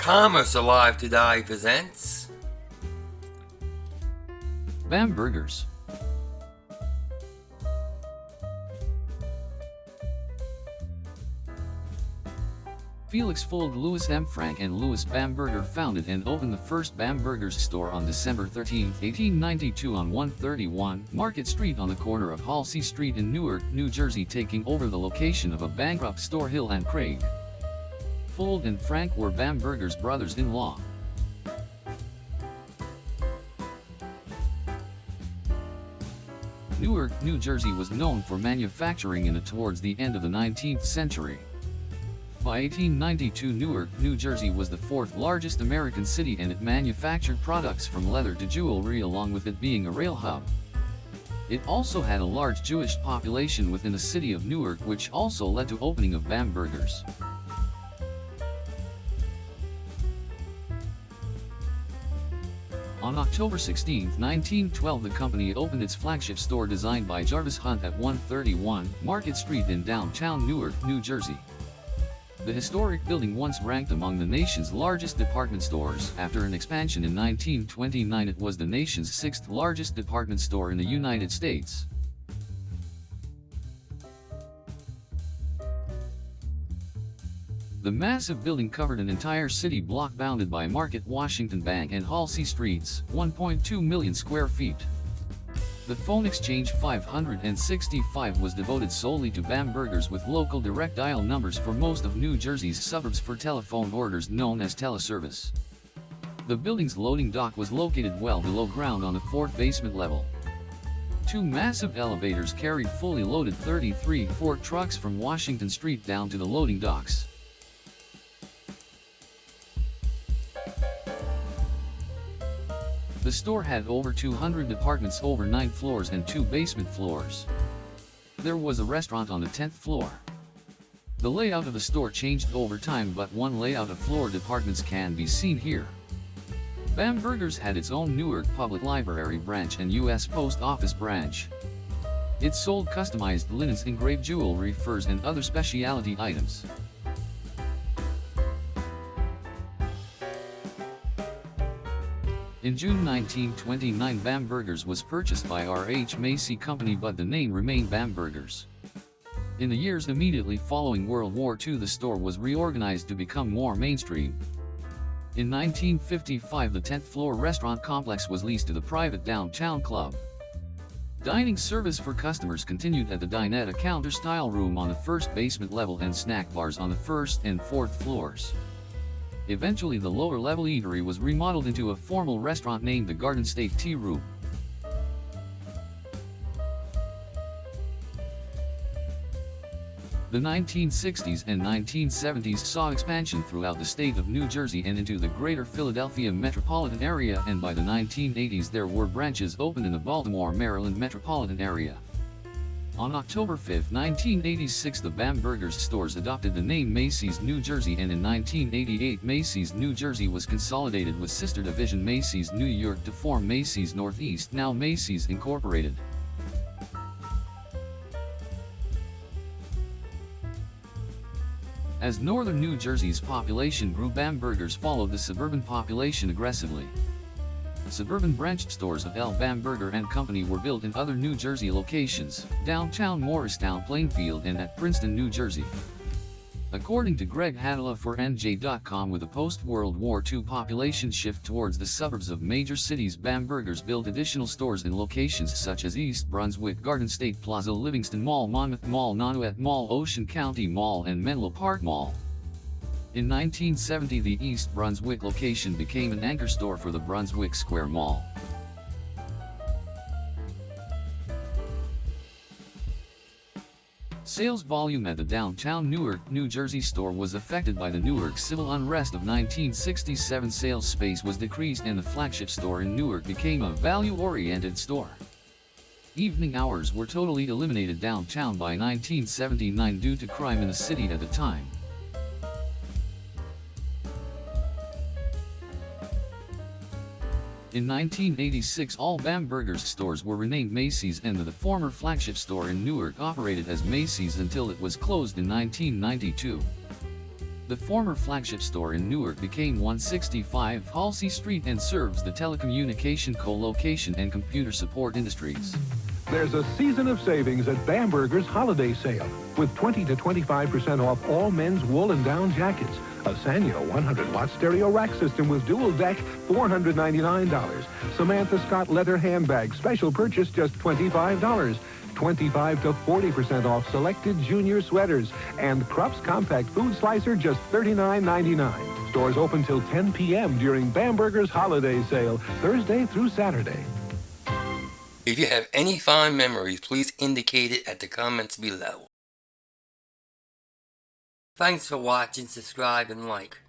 Commerce Alive Today presents Bambergers. Felix Fold, Louis M. Frank and Louis Bamberger founded and opened the first Bamberger's store on December 13, 1892 on 131 Market Street on the corner of Halsey Street in Newark, New Jersey, taking over the location of a bankrupt store Hill and Craig. Fold and Frank were Bamberger's brothers-in-law. Newark, New Jersey was known for manufacturing towards the end of the 19th century. By 1892, Newark, New Jersey was the fourth largest American city, and it manufactured products from leather to jewelry, along with it being a rail hub. It also had a large Jewish population within the city of Newark, which also led to opening of Bambergers. On October 16, 1912, the company opened its flagship store designed by Jarvis Hunt at 131 Market Street in downtown Newark, New Jersey. The historic building once ranked among the nation's largest department stores. After an expansion in 1929, it was the nation's sixth largest department store in the United States. The massive building covered an entire city block bounded by Market, Washington Bank and Halsey Streets, 1.2 million square feet. The phone exchange 565 was devoted solely to Bambergers, with local direct dial numbers for most of New Jersey's suburbs for telephone orders, known as teleservice. The building's loading dock was located well below ground on the fourth basement level. Two massive elevators carried fully loaded 33 Ford trucks from Washington Street down to the loading docks. The store had over 200 departments, over 9 floors and 2 basement floors. There was a restaurant on the 10th floor. The layout of the store changed over time, but one layout of floor departments can be seen here. Bamberger's had its own Newark Public Library branch and U.S. Post Office branch. It sold customized linens, engraved jewelry, furs and other specialty items. In June 1929, Bamberger's was purchased by R.H. Macy Company, but the name remained Bamberger's. In the years immediately following World War II, the store was reorganized to become more mainstream. In 1955, the 10th floor restaurant complex was leased to the private Downtown Club. Dining service for customers continued at the dinette, a counter-style room on the first basement level, and snack bars on the first and fourth floors. Eventually, the lower-level eatery was remodeled into a formal restaurant named the Garden State Tea Room. The 1960s and 1970s saw expansion throughout the state of New Jersey and into the greater Philadelphia metropolitan area, and by the 1980s there were branches opened in the Baltimore, Maryland metropolitan area. On October 5, 1986, the Bamberger's stores adopted the name Macy's New Jersey, and in 1988 Macy's New Jersey was consolidated with sister division Macy's New York to form Macy's Northeast, now Macy's Incorporated. As northern New Jersey's population grew, Bamberger's followed the suburban population aggressively. Suburban branched stores of L. Bamberger and Company were built in other New Jersey locations, downtown Morristown, Plainfield, and at Princeton, New Jersey. According to Greg Hadala for NJ.com, with a post-World War II population shift towards the suburbs of major cities, Bamberger's built additional stores in locations such as East Brunswick, Garden State Plaza, Livingston Mall, Monmouth Mall, Nanuet Mall, Ocean County Mall, and Menlo Park Mall. In 1970, the East Brunswick location became an anchor store for the Brunswick Square Mall. Sales volume at the downtown Newark, New Jersey store was affected by the Newark civil unrest of 1967. Sales space was decreased and the flagship store in Newark became a value-oriented store. Evening hours were totally eliminated downtown by 1979 due to crime in the city at the time. In 1986, all Bamberger's stores were renamed Macy's, and the former flagship store in Newark operated as Macy's until it was closed in 1992. The former flagship store in Newark became 165 Halsey Street and serves the telecommunication, colocation, and computer support industries. There's a season of savings at Bamberger's holiday sale with 20 to 25% off all men's wool and down jackets. A Sanyo 100-watt stereo rack system with dual deck, $499. Samantha Scott leather handbag, special purchase, just $25. 25 to 40% off selected junior sweaters. And Krupp's compact food slicer, just $39.99. Stores open till 10 p.m. during Bamberger's holiday sale, Thursday through Saturday. If you have any fond memories, please indicate it at the comments below. Thanks for watching, subscribe, and like.